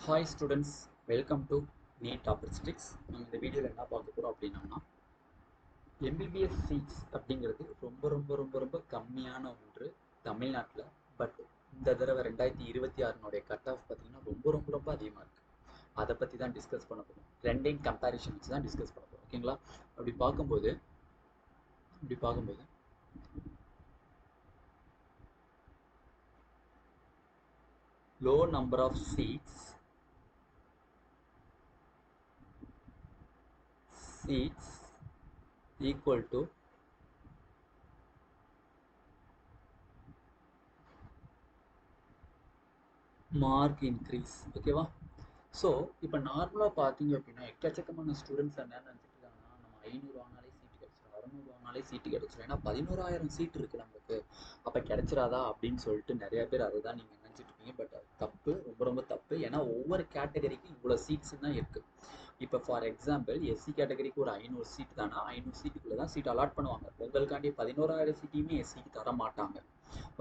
Hi students, welcome to NEET Opportunities. நம்ம இந்த வீடியோவில் என்ன பார்க்க போகிறோம் அப்படின்னோம்னா MBBS சீட்ஸ் அப்படிங்கிறது ரொம்ப ரொம்ப ரொம்ப ரொம்ப கம்மியான ஒன்று தமிழ்நாட்டில். பட் இந்த தடவை 2026 கட் ஆஃப் பார்த்தீங்கன்னா ரொம்ப ரொம்ப ரொம்ப அதிகமாக இருக்குது. அதை பற்றி தான் டிஸ்கஸ் பண்ண போகிறோம். ரெண்டையும் கம்பேரிஷன் வச்சு தான் டிஸ்கஸ் பண்ண போகிறோம். ஓகேங்களா? அப்படி பார்க்கும்போது low number of seats equal to mark increase. ஓகேவா? ஸோ இப்போ நார்மலாக பார்த்தீங்க அப்படின்னா எக்கச்சக்கமான ஸ்டூடெண்ட்ஸ் என்ன நினச்சிட்டு இருக்காங்கன்னா நம்ம 500 வாங்கினாலே சீட்டு கிடச்சிடும், 600 வாங்கினாலே சீட்டு கிடச்சிடும், ஏன்னா 11,000 சீட் இருக்குது நம்மளுக்கு, அப்போ கிடச்சிடாதா அப்படின்னு சொல்லிட்டு நிறைய பேர் அதை தான் நீங்கள் நினச்சிட்டு இருக்கீங்க. பட் அது தப்பு, ரொம்ப ரொம்ப தப்பு. ஏன்னா ஒவ்வொரு கேட்டகரிக்கும் இவ்வளோ சீட்ஸ் தான் இருக்குது. இப்போ ஃபார் எக்ஸாம்பிள் எஸ்சி கேட்டகரிக்கு ஒரு 500 சீட் தானா, 500 சீட்டுக்குள்ளே தான் சீட் அலாட் பண்ணுவாங்க. உங்களுக்காண்டி 11,000 சீட்டையுமே எஸ்சிக்கு தர மாட்டாங்க.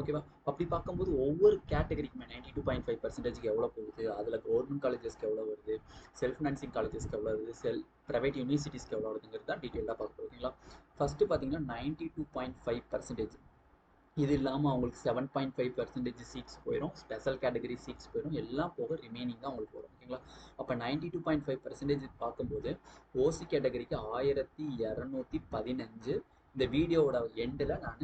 ஓகேவா? அப்படி பார்க்கும்போது ஒவ்வொரு கேட்டகரிக்குமே 92.5% எவ்வளோ போகுது, அதில் கவர்மெண்ட் காலேஜஸ்க்கு எவ்வளோ வருது, செல்ஃப் ஃபினான்சிங் காலேஜஸ்க்கு எவ்வளோ வருது, ப்ரைவேட் யூனிவர்சிட்டிஸ்க்கு எவ்வளோ வருதுங்கிறது தான் டீட்டெயிலாக பார்க்க போகிறோம். ஓகேங்களா? ஃபஸ்ட்டு பார்த்தீங்கன்னா 92.5%. இது இல்லாமல் அவங்களுக்கு 7.5% சீட்ஸ் போயிடும், ஸ்பெஷல் கேட்டகரி சீட்ஸ் போயிடும், எல்லாம் போக ரிமைனிங் தான் அவங்களுக்கு வரும். ஓகேங்களா? அப்போ 92.5% பார்க்கும்போது ஓசி கேட்டகரிக்கு 1215. இந்த வீடியோவோட எண்டில் நான்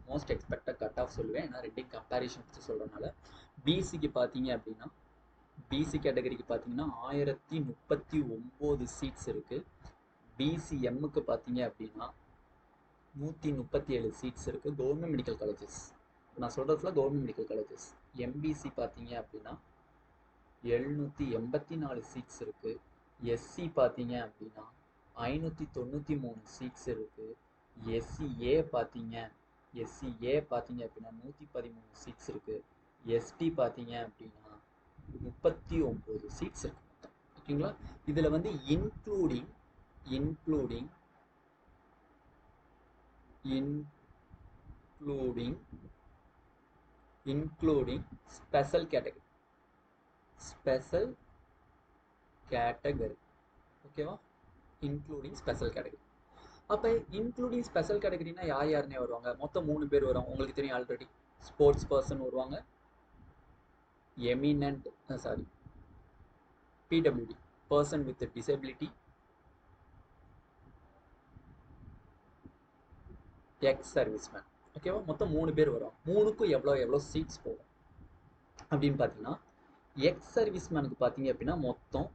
மோஸ்ட் எக்ஸ்பெக்டட் கட் ஆஃப் சொல்லுவேன், ஏன்னா ரெண்டையும் கம்பேரிஷன் வச்சு சொல்கிறனால. பிசிக்கு பார்த்தீங்க அப்படின்னா பிசி கேட்டகரிக்கு பார்த்தீங்கன்னா 1039 சீட்ஸ் இருக்குது. பிசிஎம்முக்கு பார்த்தீங்க அப்படின்னா 137 சீட்ஸ் இருக்குது. கவர்மெண்ட் மெடிக்கல் காலேஜஸ், நான் சொல்கிறதுல கவர்மெண்ட் மெடிக்கல் காலேஜஸ். எம்பிசி பார்த்தீங்க அப்படின்னா 784 சீட்ஸ் இருக்குது. எஸ்சி பார்த்தீங்க அப்படின்னா 593 சீட்ஸ் இருக்குது. எஸ்சிஏ பார்த்தீங்க அப்படின்னா 113 சீட்ஸ் இருக்குது. எஸ்டி பார்த்தீங்க அப்படின்னா 39 சீட்ஸ் இருக்கு மொத்தம். ஓகேங்களா? இதில் வந்து இன்க்ளூடிங் ஸ்பெஷல் கேட்டகரி. ஓகேவா? Including special category. அப்போ இன்க்ளூடிங் ஸ்பெஷல் கேட்டகரினா யாருன்னே வருவாங்க. மொத்தம் 3 பேர் வருவாங்க. உங்களுக்கு தெரியும் ஆல்ரெடி. ஸ்போர்ட்ஸ் பர்சன் வருவாங்க, eminent PWD person with disability, X serviceman. ஓகேவா? மொத்தம் 3 பேர் வரும். 3க்கும் எவ்வளோ சீட்ஸ் போகும் அப்படின்னு பார்த்தீங்கன்னா, எக்ஸ் சர்வீஸ்மேனுக்கு பார்த்தீங்க அப்படின்னா மொத்தம்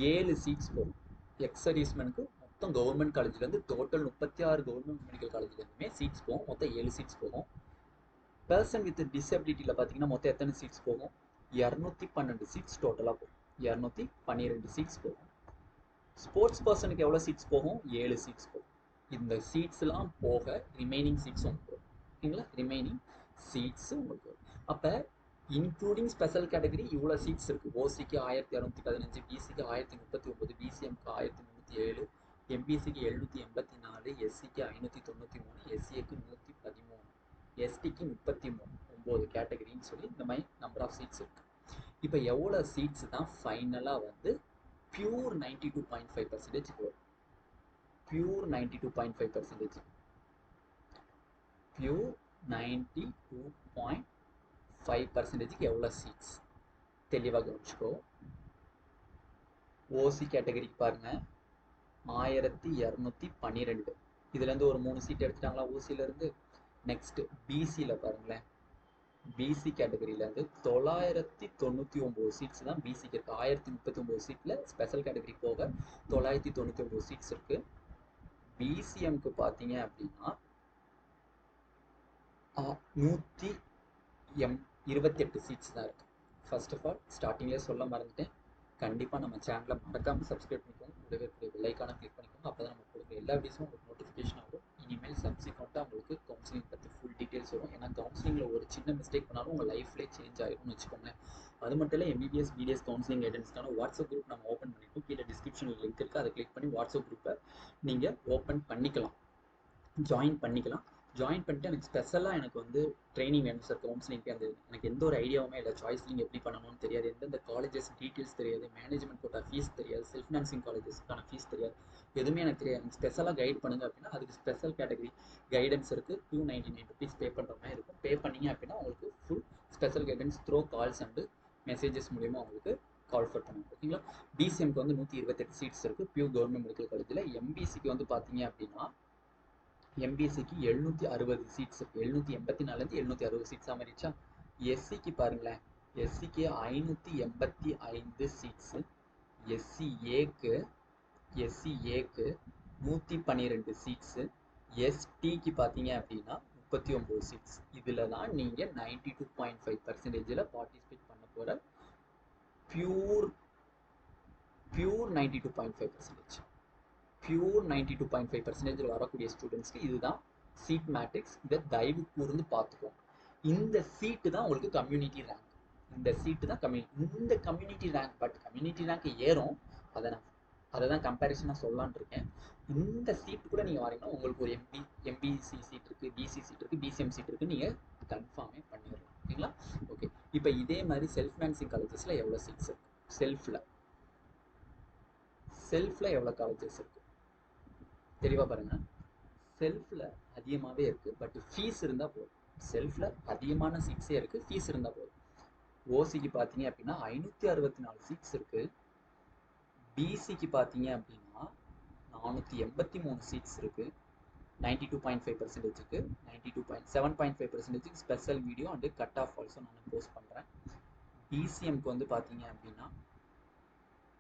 7 சீட்ஸ் போகும். எக்ஸ் சர்வீஸ்மேனுக்கு மொத்தம் கவர்மெண்ட் காலேஜ்லேருந்து டோட்டல் 36 கவர்மெண்ட் மெடிக்கல் காலேஜ்லேருந்துமே சீட்ஸ் போகும். மொத்தம் 7 சீட்ஸ் போகும். பர்சன் வித் டிசபிலிட்டியில் பார்த்தீங்கன்னா மொத்தம் எத்தனை சீட்ஸ் போகும்? 212 சீட்ஸ் டோட்டலாக போகும். 212 சீட்ஸ் போகும். ஸ்போர்ட்ஸ் பர்சனுக்கு எவ்வளோ சீட்ஸ் போகும்? 7 சீட்ஸ் போகும். இந்த சீட்ஸ்லாம் போக ரிமைனிங் சீட்ஸ் உங்களுக்கு வரும். ஓகேங்களா? ரிமைனிங் சீட்ஸ் உங்களுக்கு வரும். அப்போ இன்க்ளூடிங் ஸ்பெஷல் கேட்டகரி இவ்வளோ சீட்ஸ் இருக்குது. ஓசிக்கு 1215, பிசிக்கு 1039, பிசிஎம்க்கு 1307, எம்பிசிக்கு 784, எஸ்சிக்கு 593, எஸ்சிஏக்கு 113, எஸ்டிக்கு 33, 9 கேட்டகரின்னு சொல்லி இந்த மாதிரி நம்பர் ஆஃப் சீட்ஸ் இருக்குது. இப்போ எவ்வளோ சீட்ஸ் தான் ஃபைனலாக வந்து பியூர் 92.5% வரும். பியூர் 92.5%. பியூர் 92.5%க்கு எவ்வளோ சீட்ஸ் தெளிவாக கவனிச்சுக்கோ. ஓசி கேட்டகரிக்கு பாருங்க 1212. இதுலேருந்து ஒரு 3 சீட் எடுத்துட்டாங்களா ஓசியிலேருந்து. நெக்ஸ்ட் பிசியில் பாருங்களேன், பிசி கேட்டகரியிலேருந்து 999 சீட்ஸ் தான் பிசிக்கு இருக்குது. 1039 சீட்டில் ஸ்பெஷல் கேட்டகரி போக 999 சீட்ஸ் இருக்குது. பிசிஎம்க்கு பார்த்தீங்க அப்படின்னா 128 சீட்ஸ் தான் இருக்குது. ஃபர்ஸ்ட் ஆஃப் ஆல் ஸ்டார்டிங்லேயே சொல்ல மறந்துட்டேன், கண்டிப்பாக நம்ம சேனலை மறக்காமல் சப்ஸ்கிரைப் பண்ணிக்கோங்க. கூடவே இருக்கிற பெல்லைக்கான கிளிக் பண்ணிக்கோங்க. அப்போ தான் நம்ம கொடுக்குற எல்லா வீடியோஸும் உங்களுக்கு நோட்டிஃபிகேஷன் ஆகும். இனிமேல் சப்சிக்வெண்ட்டாக உங்களுக்கு கவுன்சிலிங் பற்றி ஃபுல் டீட்டெயில்ஸ் வரும். ஏன்னா கவுன்சிலிங்கில் ஒரு சின்ன மிஸ்டேக் பண்ணாலும் உங்கள் லைஃப்லேயே சேஞ்ச் ஆகிரும்னு வச்சுக்கோங்களேன். அது மட்டும் இல்லை, எம்பிபிஎஸ் பிடிஎஸ் கவுன்சிலிங் கைடன்ஸ்க்கான வாட்ஸ்அப் குரூப் நம்ம ஓப்பன் பண்ணியிருக்கோம். கீழே டிஸ்கிரிப்ஷனில் லிங்க் இருக்குது, அதை கிளிக் பண்ணி வாட்ஸ்அப் குரூப்பை நீங்கள் ஓப்பன் பண்ணிக்கலாம், ஜாயின் பண்ணிக்கலாம். ஜாயின் பண்ணிட்டு எனக்கு ஸ்பெஷலாக எனக்கு வந்து ட்ரைனிங் வேணும் சார் கவுன்சிலிங்க்கு. அந்த எனக்கு எந்த ஒரு ஐடியாவுமே இல்லை, சாய்ஸ்லிங் எப்படி பண்ணணும்னு தெரியாது, எந்தெந்த காலேஜஸ் டீட்டெயில்ஸ் தெரியாது, மேனேஜ்மெண்ட் கோட்டா ஃபீஸ் தெரியாது, செல்ஃப் ஃபினான்சிங் காலேஜஸ்க்கான ஃபீஸ் தெரியாது, எதுவுமே எனக்கு தெரியாது. எனக்கு ஸ்பெஷலாக கைட் பண்ணுங்க அப்படின்னா அதுக்கு ஸ்பெஷல் கேட்டகரி கைடன்ஸ் இருக்குது. ₹299 பே பண்ணுற மாதிரி இருக்கும். பே பண்ணிங்க அப்படின்னா உங்களுக்கு full special guidance throw calls and messages மூலிமா உங்களுக்கு கால் ஃபர் பண்ணுங்க. ஓகேங்களா. பிசிஎம்க்கு வந்து 128 சீட்ஸ் இருக்குது பியூர் கவர்மெண்ட் மெடிக்கல் காலேஜில். எம்பிசிக்கு வந்து பார்த்தீங்க அப்படின்னா எம்பிசிக்கு 760 சீட்ஸ் இருக்குது. 784 760 சீட்ஸாக மாறிடுச்சா. எஸ்சிக்கு பாருங்களேன், எஸ்சிக்கு 585 சீட்ஸு. எஸ்சிஏக்கு 112 சீட்ஸு. எஸ்டிக்கு பார்த்தீங்க அப்படின்னா 39 சீட்ஸ். இதில் தான் நீங்கள் 92.5% பார்ட்டிசிபேட் பண்ண போகிற பியூர் 92.5%. பியூர் 92.5% வரக்கூடிய ஸ்டூடெண்ட்ஸ்க்கு இதுதான் சீட் மேட்ரிக்ஸ். இதை தயவு கூர்ந்து பார்த்துக்கோங்க. இந்த சீட்டு தான் உங்களுக்கு கம்யூனிட்டி ரேங்க். இந்த சீட்டு தான் இந்த community rank. But community rank ஏறும், அதை தான் கம்பேரிசனாக சொல்லலான் இருக்கேன். இந்த சீட்டு கூட நீங்கள் வரீங்கன்னா உங்களுக்கு ஒரு எம்பிசி சீட் இருக்குது, பிசி சீட் இருக்குது, பிசிஎம் சீட் இருக்குது, நீங்கள் கன்ஃபார்மே பண்ணிடலாம். ஓகேங்களா. ஓகே, இப்போ இதே மாதிரி செல்ஃப் ஃபினான்சிங் காலேஜஸில் எவ்வளோ சீட்ஸ் இருக்குது, செல்ஃபில் எவ்வளோ காலேஜஸ் இருக்குது தெளிவாக பாருங்கள். செல்ஃபில் அதிகமாகவே இருக்குது, பட் ஃபீஸ் இருந்தால் போதும். செல்ஃபில் அதிகமான சீட்ஸே இருக்குது, ஃபீஸ் இருந்தால் போதும். ஓசிக்கு பார்த்தீங்க அப்படின்னா 564 சீட்ஸ் இருக்குது. பிசிக்கு பார்த்தீங்க அப்படின்னா 483 சீட்ஸ் இருக்குது. 92.5%க்கு 7.5%க்கு special video and cut off also நான் போஸ்ட் பண்ணுறேன். பிசிஎம்க்கு வந்து பார்த்தீங்க அப்படின்னா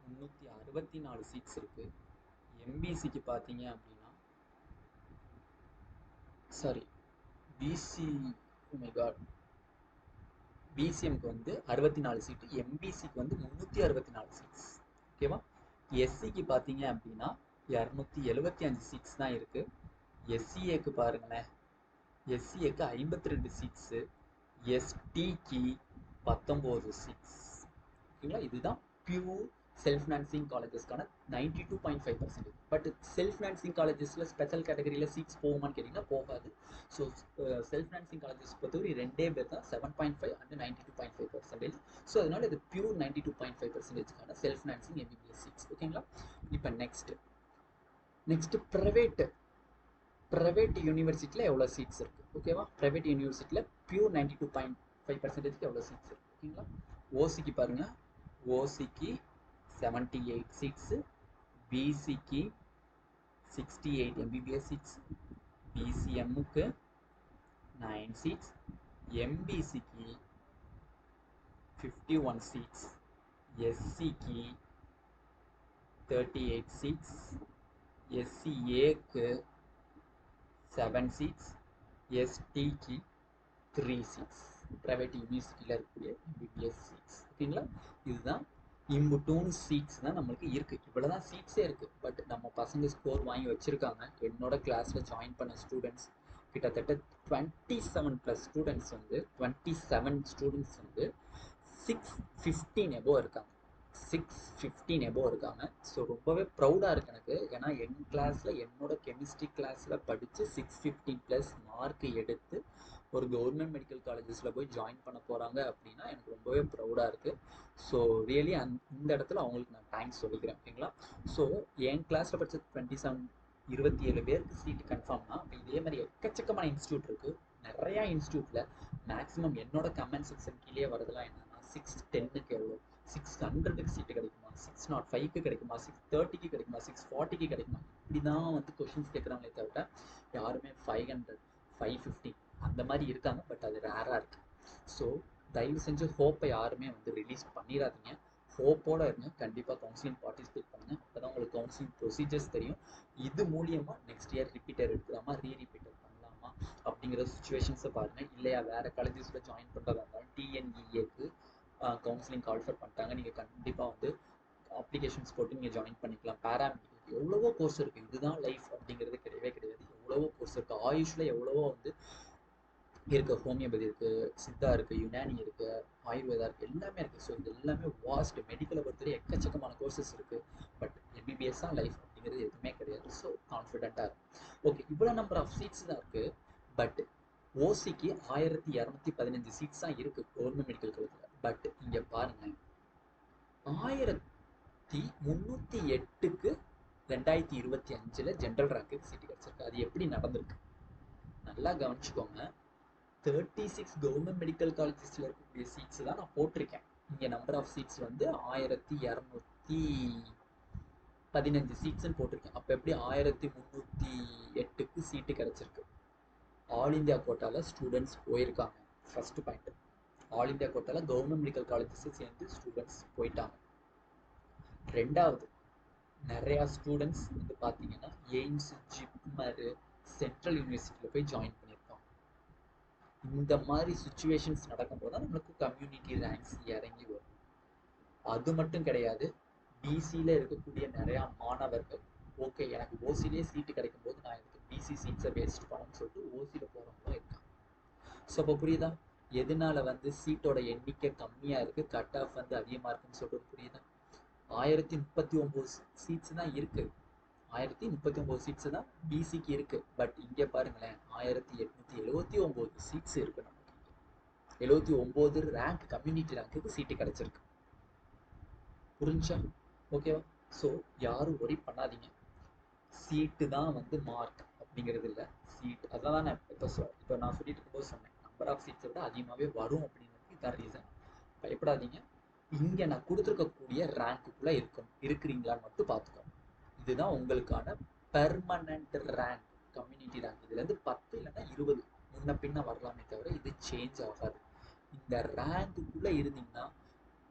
364 சீட்ஸ் இருக்குது. எம்பிசிக்கு பார்த்தீங்க அப்படின்னா பிசிஎம்க்கு வந்து 64 சீட்டு, எம்பிசிக்கு வந்து 364 சீட்ஸ். ஓகேவா. எஸ்சிக்கு பார்த்தீங்க அப்படின்னா 275 சீட்ஸ் தான் இருக்குது. எஸ்சிஏக்கு பாருங்களேன், எஸ்சிஏக்கு 52 சீட்ஸு. எஸ்டிக்கு 19 சீட்ஸ். ஓகேங்களா. இதுதான் பியூர் செல்ஃப் ஃபினான்சிங் காலேஜஸ்க்கான 92.5%. பட் செல்ஃப் ஃபினான்சிங் காலேஜஸில் ஸ்பெஷல் கேட்டகரியில் சீட்ஸ் போகுமான்னு கேட்டிங்கன்னா போகாது. ஸோ செல்ஃப் ஃபினான்சிங் காலேஜஸ் பொறுத்தவரை 2 பேர் தான், 7.5 அண்ட் 92.5%. ஸோ அதனால இது பியூர் 92.5%க்கான செல்ஃப் ஃபினான்சிங் எம்பிபிஎஸ் சீட்ஸ். ஓகேங்களா. இப்போ நெக்ஸ்ட் ப்ரைவேட் யூனிவர்சிட்டியில் எவ்வளோ சீட்ஸ் இருக்குது. ஓகேவா. ப்ரைவேட் யூனிவர்சிட்டியில் பியூர் 92.5%க்கு எவ்வளோ சீட்ஸ் இருக்குது. ஓகேங்களா. ஓசிக்கு பாருங்கள், ஓசிக்கு 78 சீட்ஸு. பிசிக்கு 68 எம்பிபிஎஸ் சீட்ஸ். பிசிஎம்முக்கு 9 சீட்ஸ். எம்பிசிக்கு 51 சீட்ஸ். எஸ்சிக்கு 38 சீட்ஸ். எஸ்சிஏக்கு 7 சீட்ஸ். எஸ்டிக்கு 3 சீட்ஸ். ப்ரைவேட் யூனிவர்சிட்டியில் இருக்கக்கூடிய எம்பிபிஎஸ் சீட்ஸ். ஓகேங்களா. இதுதான் இம்புட்டூன் சீட்ஸ் தான் நம்மளுக்கு இருக்குது. இவ்வளோ தான் சீட்ஸே இருக்குது. பட் நம்ம பசங்க ஸ்கோர் வாங்கி வச்சுருக்காங்க. என்னோட கிளாஸில் ஜாயின் பண்ண ஸ்டூடெண்ட்ஸ் கிட்டத்தட்ட 27+ ஸ்டூடெண்ட்ஸ் வந்து 615 எபோவ் இருக்காங்க. 615 எபோவ் இருக்காங்க. ஸோ ரொம்பவே ப்ரௌடாக இருக்குது எனக்கு. ஏன்னா என் கிளாஸில், என்னோட கெமிஸ்ட்ரி கிளாஸில் படித்து 615+ மார்க் எடுத்து ஒரு கவர்மெண்ட் மெடிக்கல் காலேஜஸில் போய் ஜாயின் பண்ண போகிறாங்க அப்படின்னா எனக்கு ரொம்பவே ப்ரௌடாக இருக்குது. ஸோ ரியலி இந்த இடத்துல அவங்களுக்கு நான் தேங்க்ஸ் சொல்லிக்கிறேன். ஓகேங்களா. ஸோ என் கிளாஸில் படித்த 27 பேருக்கு சீட்டு கன்ஃபார்ம்னா, இப்போ இதே மாதிரி எக்கச்சக்கமான இன்ஸ்டியூட் இருக்குது. நிறையா இன்ஸ்டியூட்டில் மேக்ஸிமம் என்னோட கமெண்ட் செக்ஷன் கீழே வரதெல்லாம் என்னன்னா 610க்கு எவ்வளோ, 600க்கு சீட்டு கிடைக்குமா, 605க்கு கிடைக்குமா, 630க்கு கிடைக்குமா, 640க்கு கிடைக்குமா, இப்படி தான் வந்து கொஷின்ஸ் கேட்குறாங்களே தவிர யாருமே 500 550 அந்த மாதிரி இருக்காங்க. பட் அது ரேராக இருக்குது. ஸோ தயவு செஞ்சு ஹோப்பை யாருமே வந்து ரிலீஸ் பண்ணிடாதீங்க. ஹோப்போட இருங்க. கண்டிப்பாக கவுன்சிலிங் பார்ட்டிசிபேட் பண்ணுங்கள். அப்போ தான் உங்களுக்கு கவுன்சிலிங் ப்ரொசீஜர்ஸ் தெரியும். இது மூலியமாக நெக்ஸ்ட் இயர் ரிப்பீட்டர் எடுக்கலாமா, ரீரிப்பீட்டர் பண்ணலாமா அப்படிங்கிற சுச்சுவேஷன்ஸை பாருங்கள். இல்லையா வேறு காலேஜஸில் ஜாயின் பண்ணுறதா இருந்தாலும் டிஎன்இஏக்கு கவுன்சிலிங் கால்ஃபர் பண்ணிட்டாங்க. நீங்கள் கண்டிப்பாக வந்து அப்ளிகேஷன்ஸ் போட்டு நீங்கள் ஜாயின் பண்ணிக்கலாம். பேராமெடிக்கல் எவ்வளவோ கோர்ஸ் இருக்குது. இதுதான் லைஃப் அப்படிங்கிறது கிடையவே கிடையாது. எவ்வளவோ கோர்ஸ் இருக்குது. ஆயுஷில் எவ்வளவோ வந்து இருக்குது. ஹோமியோபதி இருக்குது, சித்தா இருக்குது, யுனானி இருக்குது, ஆயுர்வேதா இருக்குது, எல்லாமே இருக்குது. ஸோ இது எல்லாமே வாஸ்ட். மெடிக்கலை பொறுத்தவரை எக்கச்சக்கமான கோர்சஸ் இருக்குது. பட் எம்பிபிஎஸ் தான் லைஃப் அப்படிங்கிறது எதுவுமே கிடையாது. ஸோ கான்ஃபிடென்ட்டாக இருக்கும். ஓகே, இவ்வளோ நம்பர் ஆஃப் சீட்ஸ் தான் இருக்குது. பட் ஓசிக்கு 1215 சீட்ஸ் தான் இருக்கு கவர்மெண்ட் மெடிக்கல் காலேஜில். பட் இங்கே பாருங்க 1308க்கு 2025 ஜென்ரல் ரேங்க்கு சீட்டு கிடைச்சிருக்கு. அது எப்படி நடந்திருக்கு நல்லா கவனிச்சுக்கோங்க. 36 கவர்மெண்ட் மெடிக்கல் காலேஜஸ்ல இருக்கக்கூடிய சீட்ஸ் தான் நான் போட்டிருக்கேன். இங்கே நம்பர் ஆஃப் சீட்ஸ் வந்து 1215 சீட்ஸ்ன்னு போட்டிருக்கேன். அப்போ எப்படி 1308க்கு சீட்டு கிடைச்சிருக்கு? ஆல் இந்தியா கோட்டாவில் ஸ்டூடெண்ட்ஸ் போயிருக்காங்க. ஃபர்ஸ்ட் பாயிண்ட், ஆல் இந்தியா கோட்டாவில் கவர்மெண்ட் மெடிக்கல் காலேஜஸ் சேர்ந்து ஸ்டூடெண்ட்ஸ் போயிட்டாங்க. ரெண்டாவது, நிறையா ஸ்டூடெண்ட்ஸ் வந்து பார்த்தீங்கன்னா எய்ம்ஸ், ஜிப்மர், சென்ட்ரல் யூனிவர்சிட்டியில் போய் ஜாயின் பண்ணியிருக்காங்க. இந்த மாதிரி சுச்சுவேஷன்ஸ் நடக்கும்போது தான் நம்மளுக்கு கம்யூனிட்டி ரேங்க்ஸ் இறங்கி வரும். அது மட்டும் கிடையாது, பிசியில் இருக்கக்கூடிய நிறையா மாணவர்கள் ஓகே எனக்கு ஓசிலே சீட்டு கிடைக்கும் போது நான் எனக்கு பிசி சீட்ஸை வேஸ்ட் பண்ணணும்னு சொல்லிட்டு ஓசியில் போகிறவங்களும் இருக்காங்க. ஸோ அப்போ புரியுதா எதனால வந்து சீட்டோட எண்ணிக்கை கம்மியாக இருக்குது, கட் ஆஃப் வந்து அதிகமாக இருக்குன்னு சொல்லிட்டு புரியுதா? 1039 சீட்ஸ் தான் இருக்குது. 1039 சீட்ஸ் தான் பிசிக்கு இருக்கு. பட் இங்கே பாருங்களேன் 1879 சீட்ஸ் இருக்கு. நமக்கு 79 ரேங்க், கம்யூனிட்டி ரேங்க்கு சீட்டு கிடைச்சிருக்கு. புரிஞ்சா? ஓகேவா? ஸோ யாரும் ஒரி பண்ணாதீங்க. சீட்டு தான் வந்து மார்க் அப்படிங்கிறது இல்லை. சீட் அதான் நான் இப்போ நான் சொல்லிட்டு இருக்கும்போது சொன்னேன், நம்பர் ஆஃப் சீட்ஸை விட அதிகமாகவே வரும் அப்படிங்கிறது இதான் ரீசன். பயப்படாதீங்க. இங்கே நான் கொடுத்துருக்கக்கூடிய ரேங்க்குள்ளே இருக்கிறீங்களான்னு மட்டும் பார்த்துக்கோங்க. இதுதான் உங்களுக்கான பெர்மனன்ட் ரேங்க், கம்யூனிட்டி ரேங்க். இதுலேருந்து 10 இல்லைன்னா 20 முன்ன பின்ன வரலாமே தவிர இது சேஞ்ச் ஆகாது. இந்த ரேங்க்குள்ளே இருந்தீங்கன்னா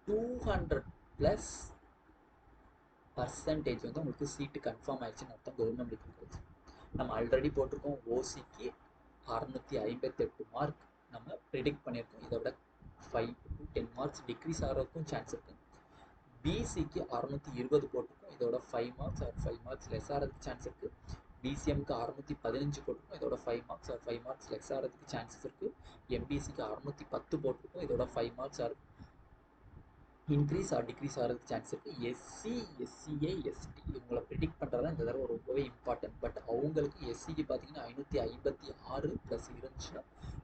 200+% வந்து உங்களுக்கு சீட்டு கன்ஃபார்ம் ஆயிடுச்சுன்னு அர்த்தம் கவர்மெண்ட் மெடிக்கல் காலேஜ். நம்ம ஆல்ரெடி போட்டிருக்கோம் ஓசிக்கு 658 மார்க் நம்ம ப்ரிடிக்ட் பண்ணியிருக்கோம். இதை விட 5 to 10 மார்க்ஸ் டிக்ரீஸ் ஆகிறதுக்கும் சான்ஸ் இருக்குது. பிசிக்கு 620 போட்டிருக்கோம், இதோட 5 மார்க்ஸ் ஆர் 5 மார்க்ஸ் லெஸ் ஆகிறதுக்கு சான்ஸ் இருக்குது. பிசிஎம்க்கு 615 போட்டிருக்கோம், இதோட 5 மார்க்ஸ் ஆர் 5 மார்க்ஸ் லெஸ் ஆகிறதுக்கு சான்சஸ் இருக்குது. எம்பிசிக்கு 610 போட்டிருக்கோம், இதோட 5 marks or increase or decrease ஆகிறதுக்கு சான்ஸ் இருக்குது. எஸ்சி, எஸ்சிஏ, எஸ்டி இவங்களை ப்ரிடிக்ட் பண்ணுறது தான் இந்த தடவை ரொம்பவே இம்பார்ட்டன்ட். பட் அவங்களுக்கு எஸ்சிக்கு பார்த்தீங்கன்னா 556 + இருந்துச்சுன்னா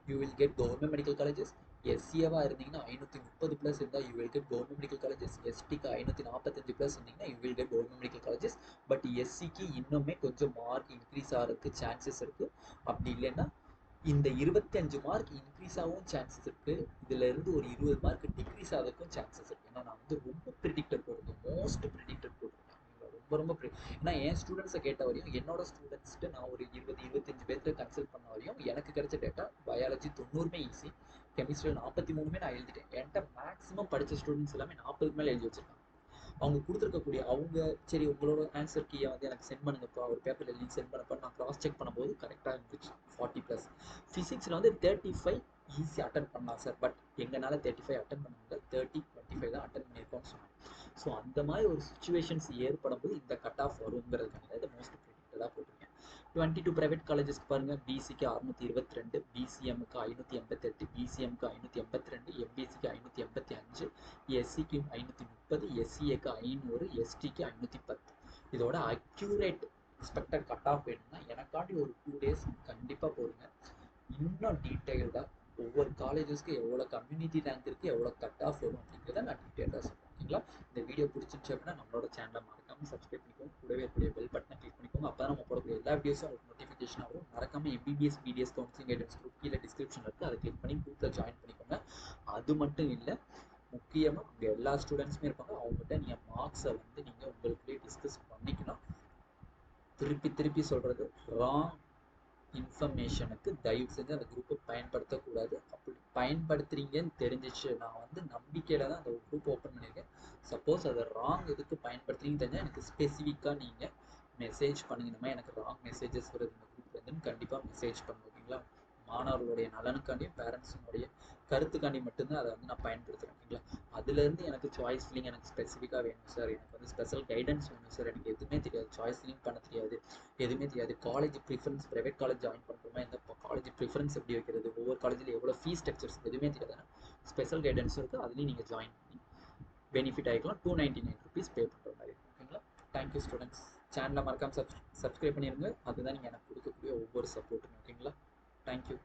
you will get government medical colleges. எஸ்சிஏவாக இருந்தீங்கன்னா 530+ இருந்தால் you will get government medical colleges. எஸ்டிக்கு 545+ இருந்தீங்கன்னா you will get government medical colleges. But எஸ்சிக்கு இன்னுமே கொஞ்சம் மார்க் இன்க்ரீஸ் ஆகிறதுக்கு சான்சஸ் இருக்குது. அப்படி இல்லைன்னா இந்த 25 மார்க் இன்க்ரீஸ் ஆகவும் சான்சஸ் இருக்குது. இதில் இருந்து ஒரு 20 மார்க் டிக்ரீஸ் ஆகிறதுக்கும் சான்சஸ் இருக்குது. ஏன்னா நான் வந்து ரொம்ப ப்ரிடிக்டட் போட்டிருக்கேன், மோஸ்ட் ப்ரிடிக்டட் போட்டிருக்கேன். ரொம்ப ஏன்னா என் ஸ்டூடெண்ட்ஸை கேட்ட வரையும், என்னோட ஸ்டூடெண்ட்ஸ்ட்டு நான் ஒரு 20-25 பேர்த்து கன்சல்ட் பண்ண வரையும் எனக்கு கிடைச்ச டேட்டா பயாலஜி 90 ஈஸி, கெமிஸ்ட்ரியில் 43 நான் எழுதிட்டேன். என்கிட்ட மேக்ஸிமம் படித்த ஸ்டூடெண்ட்ஸ் எல்லாமே 40க்கு மேலே எழுதி வச்சிருக்காங்க. அவங்க கொடுத்துருக்கக்கூடிய அவங்க சரி உங்களோட ஆன்சர் கீயை வந்து எனக்கு சென்ட் பண்ணுங்கப்பா, ஒரு பேப்பரில் எழுதி சென்ட் பண்ணப்போ நான் க்ராஸ் செக் பண்ணும்போது கரெக்டாக இருந்துச்சு 40+. ஃபிசிக்ஸில் வந்து 35 ஈஸி அட்டன் பண்ணலாம் சார், பட் எங்களால் 35 அட்டன் பண்ண முடியல, 30-25 தான் அட்டன் பண்ணியிருக்கோம்னு சொன்னாங்க. ஸோ அந்த மாதிரி ஒரு சுச்சுவேஷன்ஸ் ஏற்படும் போது இந்த கட் ஆஃப் வருங்கிறதுக்காக இதை மோஸ்ட் ப்ரிடிக்டடாக போட்டிருக்கேன். 22 ப்ரைவேட் காலேஜஸ்க்கு பாருங்கள். பிசிக்கு 622, பிசிஎம்க்கு 588, பிசிஎம்க்கு 582, எம்பிசிக்கு 585, எஸ்சிக்கு 530, எஸ்சிஏக்கு 500, எஸ்டிக்கு 510. இதோட அக்யூரேட் எக்ஸ்பெக்டட் கட் ஆஃப் வேணும்னா எனக்காண்டி ஒரு 2 days கண்டிப்பாக போடுங்க. இன்னும் டீட்டெயில்டாக ஒவ்வொரு காலேஜஸ்க்கு எவ்வளோ கம்யூனிட்டி ரேங்க் இருக்குது, எவ்வளோ கட் ஆஃப் வரும் அப்படிங்கிறத நான் டீட்டெயிலாக சொல்கிறேன். ஓகேங்களா? இந்த வீடியோ பிடிச்சிருச்சு அப்படின்னா நம்மளோட சேனலை மறக்காமல் சப்ஸ்கிரைப் பண்ணிக்கோங்க, கூடவே இருக்கக்கூடிய பெல் பட்டனை கிளிக் பண்ணிக்கோங்க. அப்போ தான் நம்ம போடக்கூடிய எல்லா வீடியோஸும் உங்களுக்கு நோட்டிஃபிகேஷன் வரும். மறக்காமல் MBBS BDS counselling guidance group கீழே டிஸ்கிரிப்ஷன் இருக்குது, அதை கிளிக் பண்ணி குரூப்பில் ஜாயின் பண்ணிக்கோங்க. அது மட்டும் இல்லை, முக்கியமாக அங்கே எல்லா ஸ்டூடெண்ட்ஸுமே இருப்பாங்க, அவங்ககிட்ட நீங்கள் மார்க்ஸை வந்து நீங்கள் உங்களுக்குள்ளேயே டிஸ்கஸ் பண்ணிக்கலாம். திருப்பி சொல்கிறது, ராங் இன்ஃபர்மேஷனுக்கு தயவு செஞ்சு அந்த குரூப்பை பயன்படுத்தக்கூடாது. அப்படி பயன்படுத்துறீங்கன்னு தெரிஞ்சிச்சு, நான் வந்து நம்பிக்கையில் தான் அந்த குரூப் ஓப்பன் பண்ணியிருக்கேன். சப்போஸ் அதை ராங் இதுக்கு பயன்படுத்துறீங்கன்னு தெரிஞ்சால் எனக்கு ஸ்பெசிஃபிக்காக நீங்கள் மெசேஜ் பண்ணுங்க. இந்த மாதிரி எனக்கு ராங் மெசேஜஸ் வருது இந்த குரூப் வந்து கண்டிப்பாக மெசேஜ் பண்ணுங்க. ஓகேங்களா? மாணவர்களுடைய நலனுக்காண்டியும் பேரண்ட்ஸுடைய கருத்துக்காண்டி மட்டும்தான் அதை வந்து நான் பயன்படுத்துகிறேன். ஓகேங்களா? அதுலேருந்து எனக்கு சாய்ஸ் ஃபில்லிங் எனக்கு ஸ்பெசிஃபிக்காக வேணும் சார், எனக்கு வந்து ஸ்பெஷல் கைடன்ஸ் வேணும் சார், எனக்கு எதுவுமே தெரியாது, சாய்ஸ் ஃபில்லிங் பண்ண தெரியாது, எதுவுமே தெரியாது, college preference private college join பண்ணுறோமா, இந்த காலேஜ் ப்ரிஃபரன்ஸ் எப்படி வைக்கிறது, ஒவ்வொரு காலேஜில் எவ்வளோ ஃபீஸ் ஸ்ட்ரக்சர்ஸ் எதுவுமே தெரியாதுன்னா ஸ்பெஷல் கைடன்ஸ் இருக்குது, அதுலேயும் நீங்கள் ஜாயின் பண்ணி பெனிஃபிட் ஆகிக்கலாம். 299 rupees பே பண்ணுற மாதிரி. ஓகேங்களா? Thank you students. சேனலை மறக்காமல் சப்ஸ்கிரைப் பண்ணிடுங்க. அதுதான் நீங்கள் எனக்கு கொடுக்கக்கூடிய ஒவ்வொரு சப்போர்ட்டுங்க. ஓகேங்களா? தேங்க்யூ.